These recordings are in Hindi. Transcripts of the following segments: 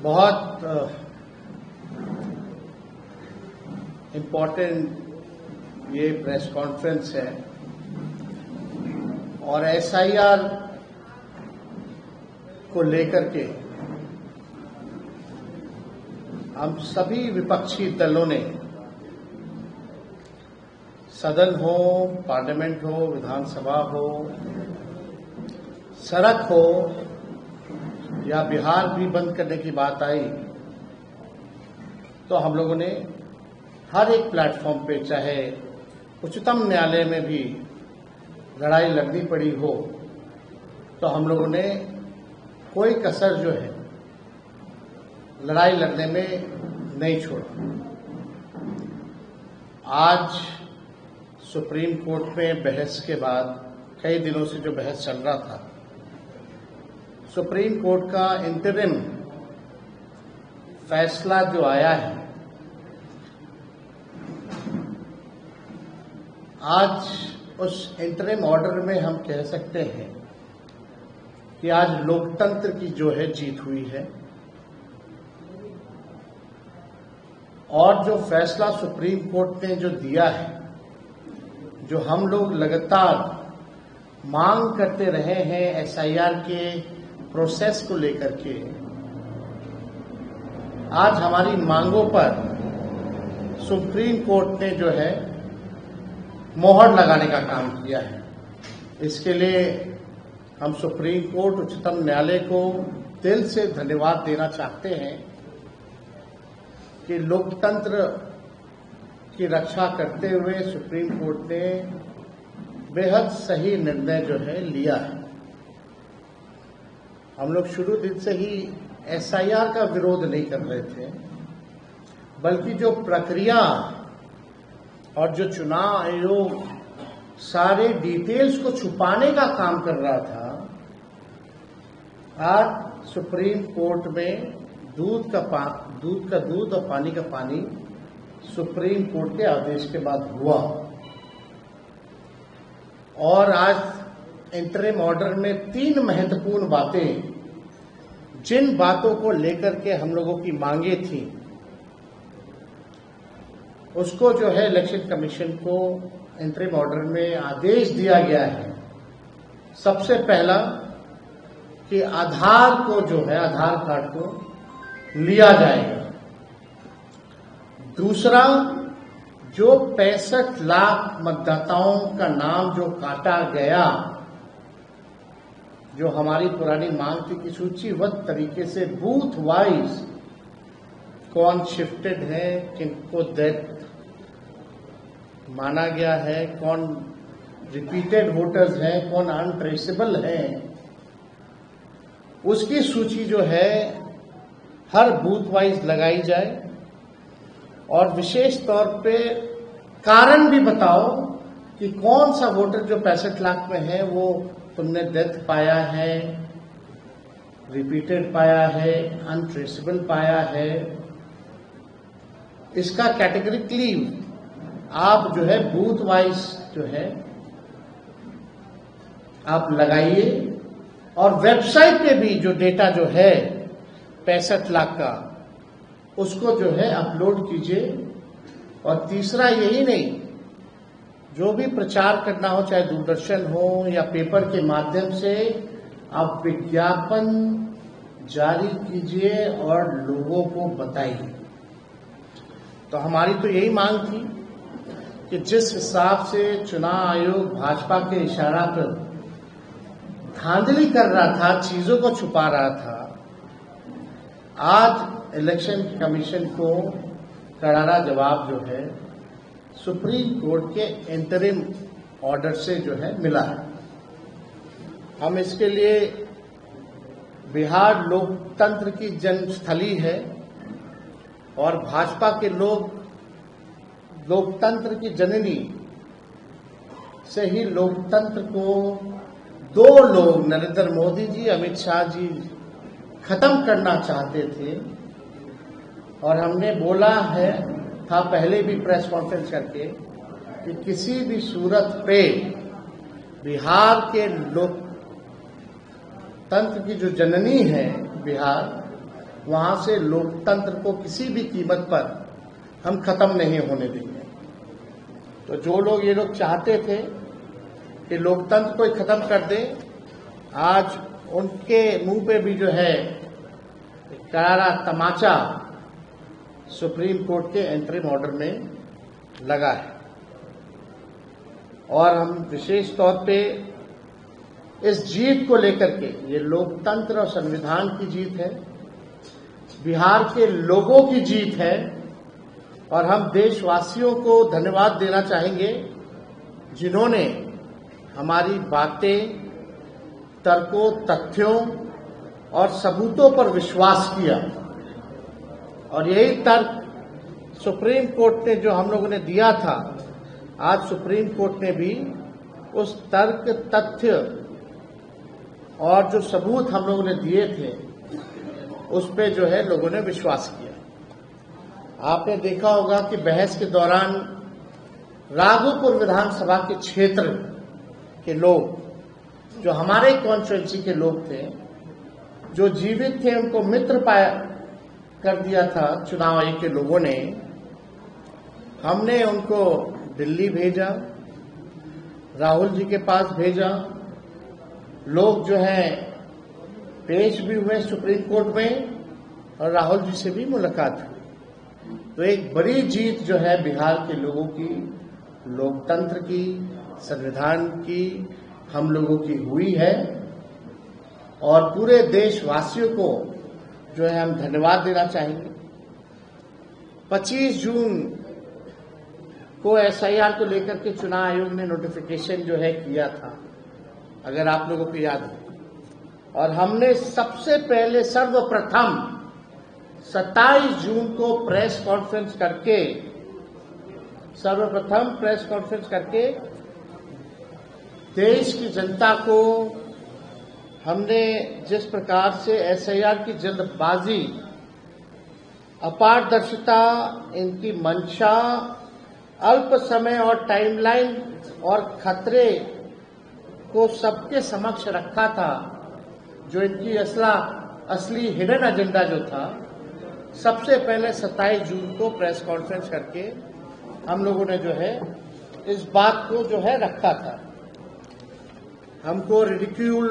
बहुत इम्पोर्टेंट ये प्रेस कॉन्फ्रेंस है और एसआईआर को लेकर के हम सभी विपक्षी दलों ने सदन हो, पार्लियामेंट हो, विधानसभा हो, सड़क हो या बिहार भी बंद करने की बात आई तो हम लोगों ने हर एक प्लेटफॉर्म पे, चाहे उच्चतम न्यायालय में भी लड़ाई लड़नी पड़ी हो, तो हम लोगों ने कोई कसर जो है लड़ाई लड़ने में नहीं छोड़ा। आज सुप्रीम कोर्ट में बहस के बाद, कई दिनों से जो बहस चल रहा था, सुप्रीम कोर्ट का इंटरिम फैसला जो आया है, आज उस इंटरिम ऑर्डर में हम कह सकते हैं कि आज लोकतंत्र की जो है जीत हुई है और जो फैसला सुप्रीम कोर्ट ने जो दिया है, जो हम लोग लगातार मांग करते रहे हैं एसआईआर के प्रोसेस को लेकर के, आज हमारी मांगों पर सुप्रीम कोर्ट ने जो है मोहर लगाने का काम किया है। इसके लिए हम सुप्रीम कोर्ट, उच्चतम न्यायालय को दिल से धन्यवाद देना चाहते हैं कि लोकतंत्र की रक्षा करते हुए सुप्रीम कोर्ट ने बेहद सही निर्णय जो है लिया है। हम लोग शुरू दिन से ही एसआईआर का विरोध नहीं कर रहे थे, बल्कि जो प्रक्रिया और जो चुनाव आयोग सारे डिटेल्स को छुपाने का काम कर रहा था, आज सुप्रीम कोर्ट में दूध का दूध और पानी का पानी सुप्रीम कोर्ट के आदेश के बाद हुआ। और आज इंटरिम ऑर्डर में 3 महत्वपूर्ण बातें, जिन बातों को लेकर के हम लोगों की मांगे थी, उसको जो है इलेक्शन कमीशन को इंटरिम ऑर्डर में आदेश दिया गया है। सबसे पहला कि आधार को जो है, आधार कार्ड को लिया जाएगा। दूसरा, जो 65 लाख मतदाताओं का नाम जो काटा गया, जो हमारी पुरानी मांग थी कि सूचीबद्ध तरीके से बूथ वाइज कौन शिफ्टेड है, किनको डेथ माना गया है, कौन रिपीटेड वोटर्स हैं, कौन अनट्रेसेबल हैं, उसकी सूची जो है हर बूथ वाइज लगाई जाए और विशेष तौर पे कारण भी बताओ कि कौन सा वोटर जो 65 लाख में है वो तुमने डेथ पाया है, रिपीटेड पाया है, अनट्रेसेबल पाया है। इसका कैटेगरिकली आप जो है बूथ वाइज जो है आप लगाइए और वेबसाइट पे भी जो डेटा जो है 65 लाख का, उसको जो है अपलोड कीजिए। और तीसरा, यही नहीं, जो भी प्रचार करना हो, चाहे दूरदर्शन हो या पेपर के माध्यम से, आप विज्ञापन जारी कीजिए और लोगों को बताइए। तो हमारी तो यही मांग थी कि जिस हिसाब से चुनाव आयोग भाजपा के इशारा पर धांधली कर रहा था, चीजों को छुपा रहा था, आज इलेक्शन कमीशन को करारा जवाब जो है सुप्रीम कोर्ट के इंटरिम ऑर्डर से जो है मिला है। हम इसके लिए, बिहार लोकतंत्र की जन्मस्थली है और भाजपा के लोग लोकतंत्र की जननी से ही लोकतंत्र को 2 लोग, नरेंद्र मोदी जी, अमित शाह जी, खत्म करना चाहते थे। और हमने बोला है था पहले भी प्रेस कॉन्फ्रेंस करके कि किसी भी सूरत पे बिहार के लोकतंत्र की जो जननी है बिहार, वहां से लोकतंत्र को किसी भी कीमत पर हम खत्म नहीं होने देंगे। तो जो लोग ये लोग चाहते थे कि लोकतंत्र को खत्म कर दें, आज उनके मुंह पे भी जो है करारा तमाचा सुप्रीम कोर्ट के एंटरिम ऑर्डर में लगा है। और हम विशेष तौर पे इस जीत को लेकर के, ये लोकतंत्र और संविधान की जीत है, बिहार के लोगों की जीत है, और हम देशवासियों को धन्यवाद देना चाहेंगे जिन्होंने हमारी बातें, तर्कों, तथ्यों और सबूतों पर विश्वास किया। और यही तर्क सुप्रीम कोर्ट ने जो हम लोगों ने दिया था, आज सुप्रीम कोर्ट ने भी उस तर्क, तथ्य और जो सबूत हम लोगों ने दिए थे उस पे जो है लोगों ने विश्वास किया। आपने देखा होगा कि बहस के दौरान राघोपुर विधानसभा के क्षेत्र के लोग, जो हमारे कॉन्स्टिट्यूएंसी के लोग थे, जो जीवित थे, उनको मित्र पाया कर दिया था चुनाव आयोग के लोगों ने। हमने उनको दिल्ली भेजा, राहुल जी के पास भेजा, लोग जो है पेश भी हुए सुप्रीम कोर्ट में और राहुल जी से भी मुलाकात हुई। तो एक बड़ी जीत जो है बिहार के लोगों की, लोकतंत्र की, संविधान की, हम लोगों की हुई है। और पूरे देशवासियों को जो है हम धन्यवाद देना चाहेंगे। 25 जून को एसआईआर को लेकर के चुनाव आयोग ने नोटिफिकेशन जो है किया था, अगर आप लोगों को याद है, और हमने सबसे पहले सर्वप्रथम 27 जून को प्रेस कॉन्फ्रेंस करके देश की जनता को हमने जिस प्रकार से एसआईआर की जल्दबाजी, अपारदर्शिता, इनकी मंशा, अल्प समय और टाइमलाइन और खतरे को सबके समक्ष रखा था, जो इनकी असली हिडन एजेंडा जो था, सबसे पहले 27 जून को प्रेस कॉन्फ्रेंस करके हम लोगों ने जो है इस बात को जो है रखा था। हमको रिडिक्यूल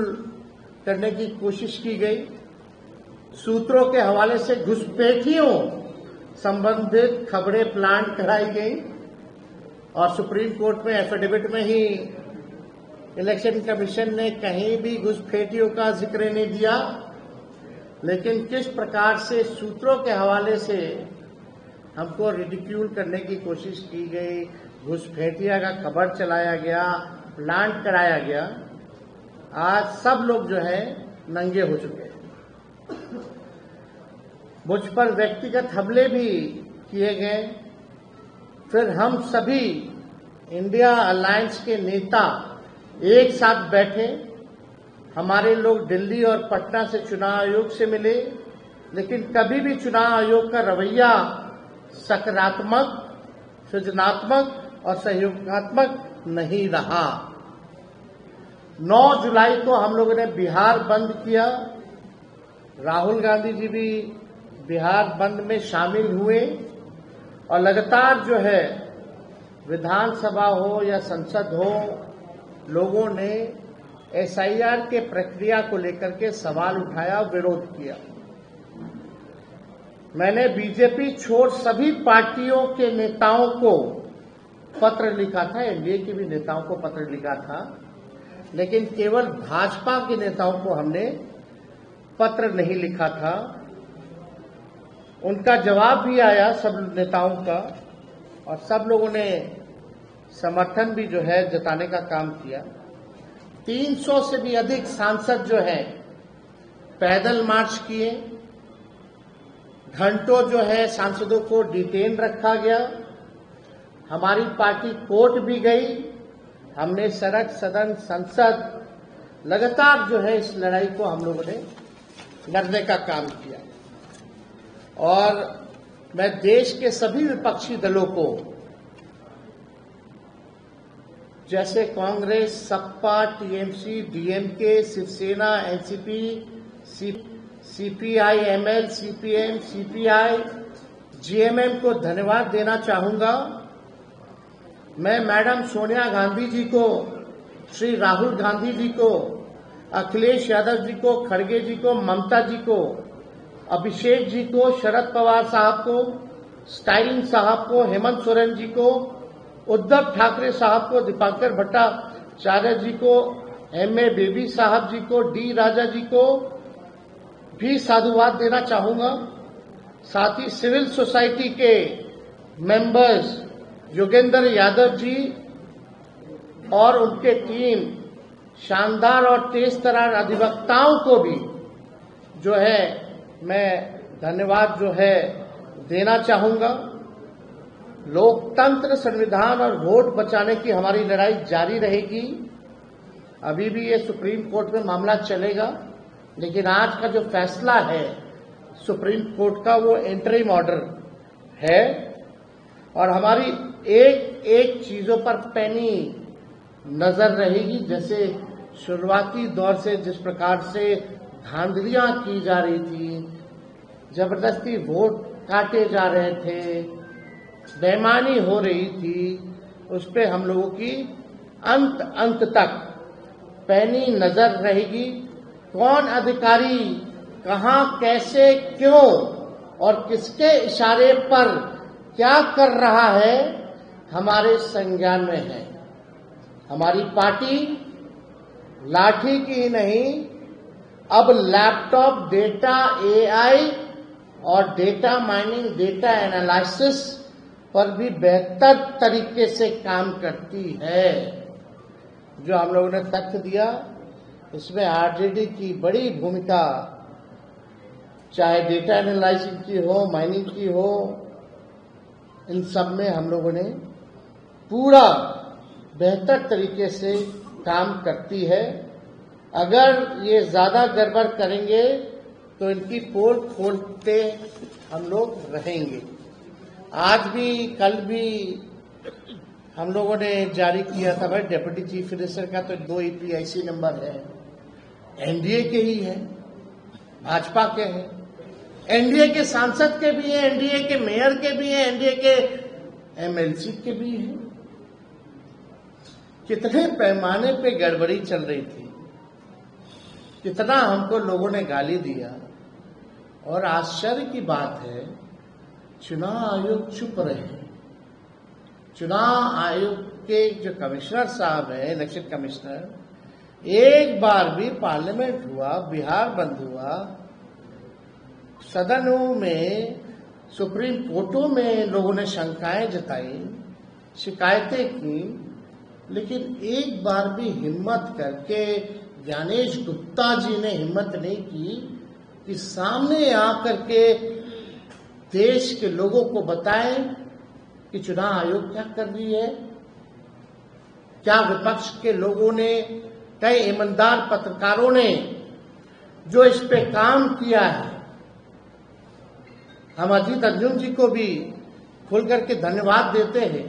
करने की कोशिश की गई, सूत्रों के हवाले से घुसपैठियों संबंधित खबरें प्लांट कराई गई, और सुप्रीम कोर्ट में एफिडेविट में ही इलेक्शन कमीशन ने कहीं भी घुसपैठियों का जिक्र नहीं दिया। लेकिन किस प्रकार से सूत्रों के हवाले से हमको रिडिक्यूल करने की कोशिश की गई, घुसपैठिया का खबर चलाया गया, प्लांट कराया गया, आज सब लोग जो है नंगे हो चुके हैं। मुझ पर व्यक्तिगत हमले भी किए गए। फिर हम सभी इंडिया अलायंस के नेता एक साथ बैठे, हमारे लोग दिल्ली और पटना से चुनाव आयोग से मिले, लेकिन कभी भी चुनाव आयोग का रवैया सकारात्मक, सृजनात्मक और सहयोगात्मक नहीं रहा। 9 जुलाई को हम लोगों ने बिहार बंद किया। राहुल गांधी जी भी बिहार बंद में शामिल हुए, और लगातार जो है विधानसभा हो या संसद हो, लोगों ने एसआईआर के प्रक्रिया को लेकर के सवाल उठाया, विरोध किया। मैंने बीजेपी छोड़ सभी पार्टियों के नेताओं को पत्र लिखा था, एनडीए के भी नेताओं को पत्र लिखा था, लेकिन केवल भाजपा के नेताओं को हमने पत्र नहीं लिखा था। उनका जवाब भी आया सब नेताओं का, और सब लोगों ने समर्थन भी जो है जताने का काम किया। 300 से भी अधिक सांसद जो है पैदल मार्च किए, घंटों जो है सांसदों को डिटेन रखा गया। हमारी पार्टी कोर्ट भी गई, हमने सड़क, सदन, संसद लगातार जो है इस लड़ाई को हम लोगों ने लड़ने का काम किया। और मैं देश के सभी विपक्षी दलों को, जैसे Congress, Sapa, TMC, DMK, Shivsena, NCP, CPI ML, CPM, CPI, GMM को धन्यवाद देना चाहूंगा। मैं मैडम सोनिया गांधी जी को, श्री राहुल गांधी जी को, अखिलेश यादव जी को, खड़गे जी को, ममता जी को, अभिषेक जी को, शरद पवार साहब को, स्टालिन साहब को, हेमंत सोरेन जी को, उद्धव ठाकरे साहब को, दीपांकर भट्टाचार्य जी को, एमए बेबी साहब जी को, डी राजा जी को भी साधुवाद देना चाहूंगा। साथ ही सिविल सोसाइटी के मेंबर्स योगेंद्र यादव जी और उनके टीम, शानदार और तेज तर्रार अधिवक्ताओं को भी जो है मैं धन्यवाद जो है देना चाहूंगा। लोकतंत्र, संविधान और वोट बचाने की हमारी लड़ाई जारी रहेगी। अभी भी ये सुप्रीम कोर्ट में मामला चलेगा, लेकिन आज का जो फैसला है सुप्रीम कोर्ट का वो इंटरिम ऑर्डर है और हमारी एक एक चीजों पर पैनी नजर रहेगी। जैसे शुरुआती दौर से जिस प्रकार से धांधलियां की जा रही थी, जबरदस्ती वोट काटे जा रहे थे, बेईमानी हो रही थी, उस पे हम लोगों की अंत तक पैनी नजर रहेगी। कौन अधिकारी कहां, कैसे, क्यों और किसके इशारे पर क्या कर रहा है हमारे संज्ञान में है। हमारी पार्टी लाठी की नहीं, अब लैपटॉप डेटा, एआई और डेटा माइनिंग, डेटा एनालिसिस पर भी बेहतर तरीके से काम करती है। जो हम लोगों ने तथ्य दिया, इसमें आरजेडी की बड़ी भूमिका, चाहे डेटा एनालिसिस की हो, माइनिंग की हो, इन सब में हम लोगों ने पूरा बेहतर तरीके से काम करती है। अगर ये ज्यादा गड़बड़ करेंगे तो इनकी पोल खोलते हम लोग रहेंगे। आज भी, कल भी हम लोगों ने जारी किया था भाई डेप्यूटी चीफ मिनिस्टर का तो 2 EPIC नंबर है, एनडीए के ही है, भाजपा के हैं, एनडीए के सांसद के भी हैं, एनडीए के मेयर के भी हैं, एनडीए के एमएलसी के भी हैं। कितने पैमाने पे गड़बड़ी चल रही थी, कितना हमको लोगों ने गाली दिया। और आश्चर्य की बात है, चुनाव आयोग चुप रहे। चुनाव आयोग के जो कमिश्नर साहब हैं, इलेक्शन कमिश्नर, एक बार भी पार्लियामेंट हुआ, बिहार बंद हुआ, सदनों में, सुप्रीम कोर्टों में लोगों ने शंकाएं जताई, शिकायतें की, लेकिन एक बार भी हिम्मत करके ज्ञानेश गुप्ता जी ने हिम्मत नहीं की कि सामने आकर के देश के लोगों को बताएं कि चुनाव आयोग क्या कर रही है। क्या विपक्ष के लोगों ने, कई ईमानदार पत्रकारों ने जो इस पे काम किया है, हम अजीत अर्जुन जी को भी खुल करके धन्यवाद देते हैं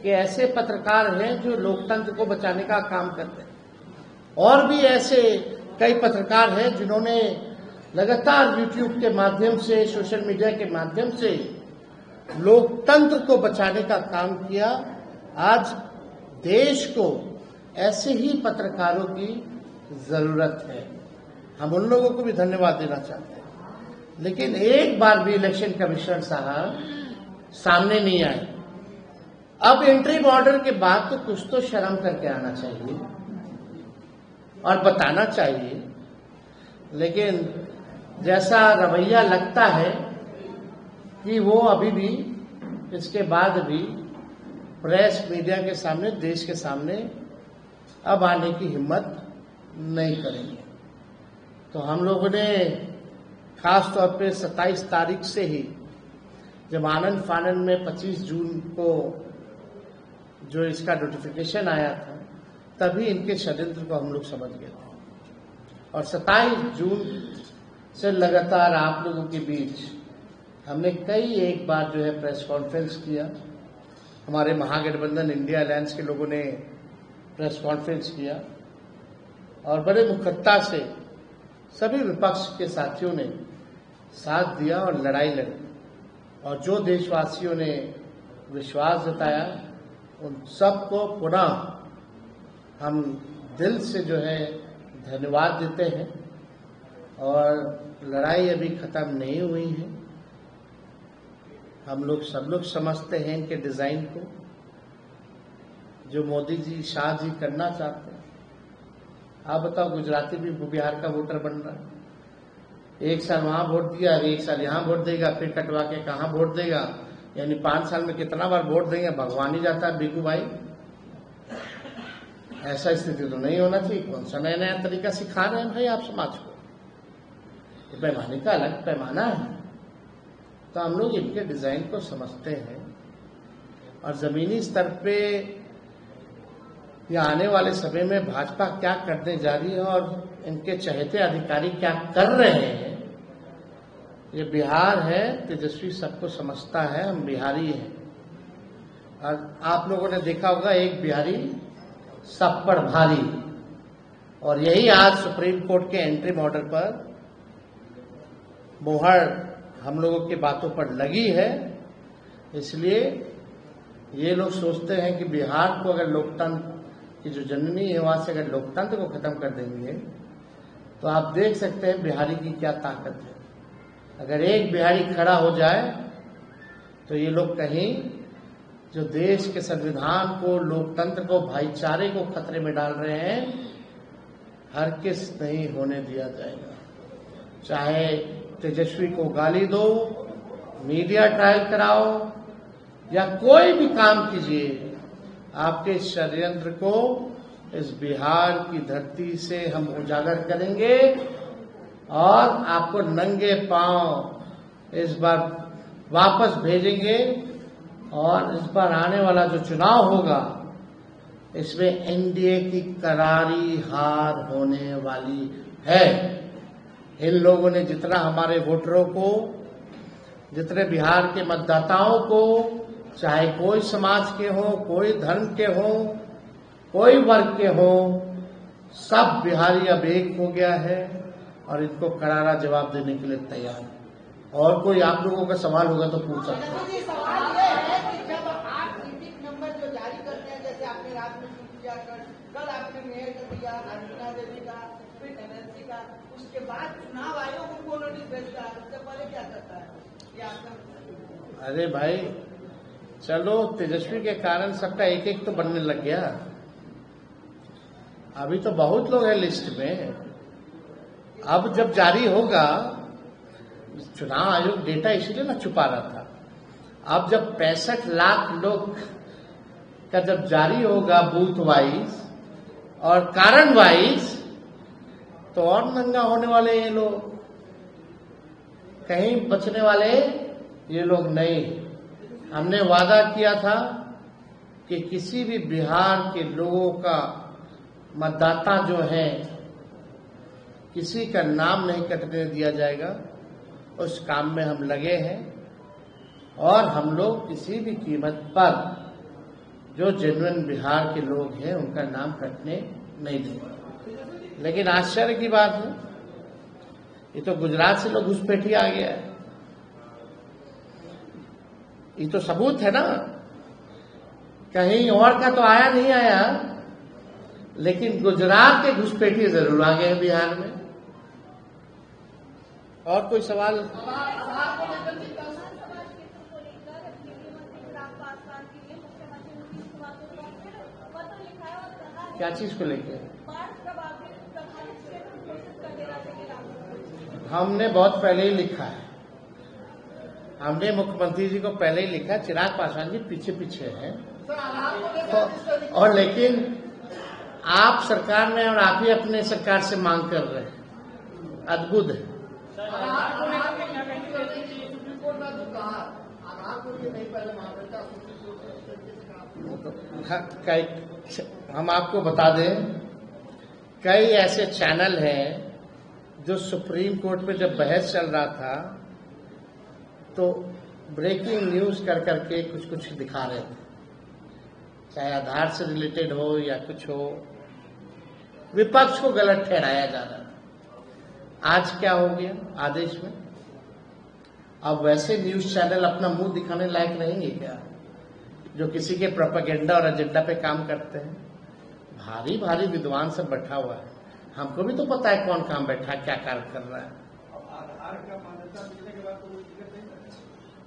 कि ऐसे पत्रकार हैं जो लोकतंत्र को बचाने का काम करते हैं। और भी ऐसे कई पत्रकार हैं जिन्होंने लगातार यूट्यूब के माध्यम से, सोशल मीडिया के माध्यम से लोकतंत्र को बचाने का काम किया। आज देश को ऐसे ही पत्रकारों की जरूरत है। हम उन लोगों को भी धन्यवाद देना चाहते हैं, लेकिन एक बार भी इलेक्शन कमिश्नर साहब सामने नहीं आए। अब इंटरिम ऑर्डर के बाद तो कुछ तो शर्म करके आना चाहिए और बताना चाहिए, लेकिन जैसा रवैया लगता है कि वो अभी भी, इसके बाद भी प्रेस, मीडिया के सामने, देश के सामने अब आने की हिम्मत नहीं करेंगे। तो हम लोगों ने खास तौर पे 27 तारीख से ही, जब आनंद फानंद में 25 जून को जो इसका नोटिफिकेशन आया था, तभी इनके षड्यंत्र को हम लोग समझ गए थे। और 27 जून से लगातार आप लोगों के बीच हमने कई एक बार जो है प्रेस कॉन्फ्रेंस किया। हमारे महागठबंधन इंडिया अलायंस के लोगों ने प्रेस कॉन्फ्रेंस किया और बड़े मुखरता से सभी विपक्ष के साथियों ने साथ दिया और लड़ाई लड़ी, और जो देशवासियों ने विश्वास जताया उन सबको पुनः हम दिल से जो है धन्यवाद देते हैं। और लड़ाई अभी खत्म नहीं हुई है। हम लोग सब लोग समझते हैं इनके डिजाइन को, जो मोदी जी शाह जी करना चाहते हैं। आप बताओ, गुजराती भी बिहार का वोटर बन रहा है, एक साल वहां वोट दिया, एक साल यहां वोट देगा, फिर कटवा के कहां वोट देगा, यानी 5 साल में कितना बार वोट देंगे भगवान ही जाता है। बिकू भाई, ऐसा स्थिति तो नहीं होना चाहिए। कौन सा नया नया तरीका सिखा रहे हैं भाई आप समाज को? ये पैमाने का अलग पैमाना है। तो हम लोग इनके डिजाइन को समझते हैं, और जमीनी स्तर पे या आने वाले समय में भाजपा क्या करने जा रही है और इनके चहेते अधिकारी क्या कर रहे हैं। ये बिहार है, तेजस्वी सबको समझता है, हम बिहारी हैं। और आप लोगों ने देखा होगा, एक बिहारी सब पर भारी, और यही आज सुप्रीम कोर्ट के एंट्री ऑर्डर पर मोहर हम लोगों की बातों पर लगी है। इसलिए ये लोग सोचते हैं कि बिहार को अगर लोकतंत्र की जो जननी है वहां से अगर लोकतंत्र को खत्म कर देंगे, तो आप देख सकते हैं बिहारी की क्या ताकत है। अगर एक बिहारी खड़ा हो जाए तो ये लोग कहीं जो देश के संविधान को, लोकतंत्र को, भाईचारे को खतरे में डाल रहे हैं, हरगिज़ नहीं होने दिया जाएगा। चाहे तेजस्वी को गाली दो, मीडिया ट्रायल कराओ, या कोई भी काम कीजिए, आपके षड्यंत्र को इस बिहार की धरती से हम उजागर करेंगे और आपको नंगे पांव इस बार वापस भेजेंगे। और इस बार आने वाला जो चुनाव होगा, इसमें एनडीए की करारी हार होने वाली है। इन लोगों ने जितना हमारे वोटरों को, जितने बिहार के मतदाताओं को, चाहे कोई समाज के हो, कोई धर्म के हो, कोई वर्ग के हो, सब बिहारी अब एक हो गया है और इनको करारा जवाब देने के लिए तैयार है। और कोई आप लोगों का सवाल होगा तो पूछ सकते हैं। सवाल ये है कि जब आप टिकट नंबर जो जारी करते हैं, जैसे आपने रात में शुरू किया, कल आपने मेयर का दिया, अर्चना देवी का, फिर एनएलसी का, उसके बाद चुनाव आयोग उनको नोटिस भेजता है, उससे पहले क्या करता है ये आपका? अरे भाई चलो, तेजस्वी के कारण सबका एक एक तो बनने लग गया। अभी तो बहुत लोग हैं लिस्ट में। अब जब जारी होगा, चुनाव आयोग डेटा इसीलिए ना छुपा रहा था। अब जब 65 लाख लोग का जब जारी होगा बूथ वाइज और कारण वाइज, तो और नंगा होने वाले ये लोग, कहीं बचने वाले ये लोग नहीं। हमने वादा किया था कि किसी भी बिहार के लोगों का मतदाता जो है, किसी का नाम नहीं कटने दिया जाएगा। उस काम में हम लगे हैं, और हम लोग किसी भी कीमत पर जो जेन्युइन बिहार के लोग हैं उनका नाम कटने नहीं देंगे। लेकिन आश्चर्य की बात है, ये तो गुजरात से लोग घुसपैठी आ गया है। ये तो सबूत है ना, कहीं और का तो आया नहीं आया, लेकिन गुजरात के घुसपैठी जरूर आ गए बिहार में। और कोई सवाल? क्या चीज को लेके? हमने बहुत पहले ही लिखा है। हमने मुख्यमंत्री जी को पहले ही लिखा। चिराग पासवान जी पीछे पीछे हैं, और लेकिन आप सरकार में और आप ही अपने सरकार से मांग कर रहे हैं। अद्भुत है। हम आपको बता दें, कई ऐसे चैनल हैं जो सुप्रीम कोर्ट में जब बहस चल रहा था तो ब्रेकिंग न्यूज कर करके कुछ कुछ दिखा रहे थे, चाहे आधार से रिलेटेड हो या कुछ हो, विपक्ष को गलत ठहराया जा रहा था। आज क्या हो गया आदेश में? अब वैसे न्यूज चैनल अपना मुंह दिखाने लायक रहेंगे क्या, जो किसी के प्रोपेगेंडा और एजेंडा पे काम करते हैं? भारी भारी विद्वान सब बैठा हुआ है, हमको भी तो पता है कौन काम बैठा, क्या कार्य कर रहा है।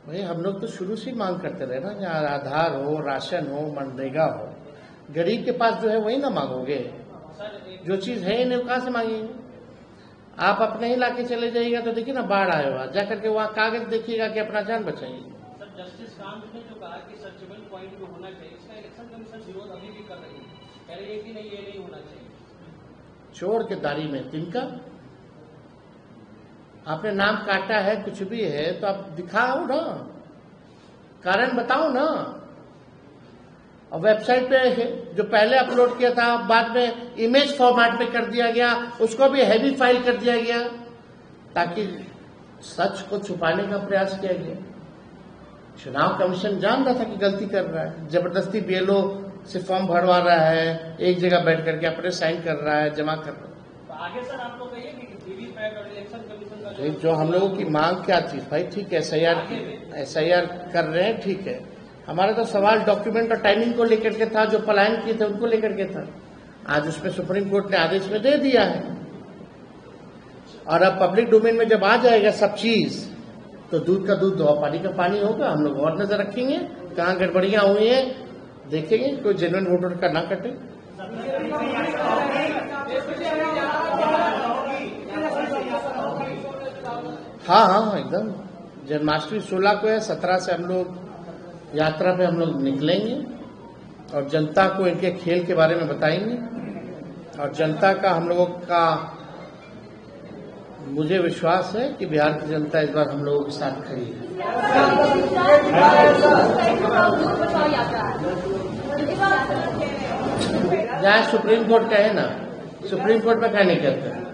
भाई हम लोग तो शुरू से मांग करते रहे ना, जहाँ आधार हो, राशन हो, मनरेगा हो, गरीब के पास जो है वही ना मांगोगे, जो चीज है इन्हें कहाँ से मांगेंगे? आप अपने ही इलाके चले जाइएगा तो देखिए ना, बाढ़ आया हुआ, जाकर के वहाँ कागज देखिएगा कि अपना जान बचाइए। सर जस्टिस कांत ने जो कहा कि सर्चेबल पॉइंट जो होना चाहिए, इसका इलेक्शन कमीशन विरोध अभी भी कर रही है, कह रही है कि नहीं ये नहीं होना चाहिए। चोर के दारी में तिनका, आपने नाम काटा है, कुछ भी है तो आप दिखाओ ना, कारण बताओ ना। और वेबसाइट पे जो पहले अपलोड किया था बाद में इमेज फॉर्मेट में कर दिया गया, उसको भी हैवी फाइल कर दिया गया, ताकि सच को छुपाने का प्रयास किया गया। चुनाव कमीशन जान रहा था कि गलती कर रहा है, जबरदस्ती बीएलओ से फॉर्म भरवा रहा है, एक जगह बैठ करके अपने साइन कर रहा है, जमा कर रहा है। तो आगे सर आप लोग कहिए कि वीवीपैट और इलेक्शन कमीशन का जो हम लोगों की मांग क्या थी भाई, ठीक है एसआईआर कर रहे हैं, ठीक है, हमारा तो सवाल डॉक्यूमेंट और टाइमिंग को लेकर के था, जो पलायन किए थे उनको लेकर के था। आज उसमें सुप्रीम कोर्ट ने आदेश में दे दिया है, और अब पब्लिक डोमेन में जब आ जाएगा सब चीज, तो दूध का दूध और पानी का पानी होगा। हम लोग और नजर रखेंगे कहाँ गड़बड़ियां हुई हैं, देखेंगे कोई जेन्युइन वोटर का ना कटे। हाँ एकदम, जन्माष्टमी 16 को है, 17 से हम लोग यात्रा पे हम लोग निकलेंगे और जनता को इनके खेल के बारे में बताएंगे, और जनता का हम लोगों का, मुझे विश्वास है कि बिहार की जनता इस बार हम लोगों के साथ खड़ी है। जहाँ सुप्रीम कोर्ट कहे ना, सुप्रीम कोर्ट में क्या नहीं कहते।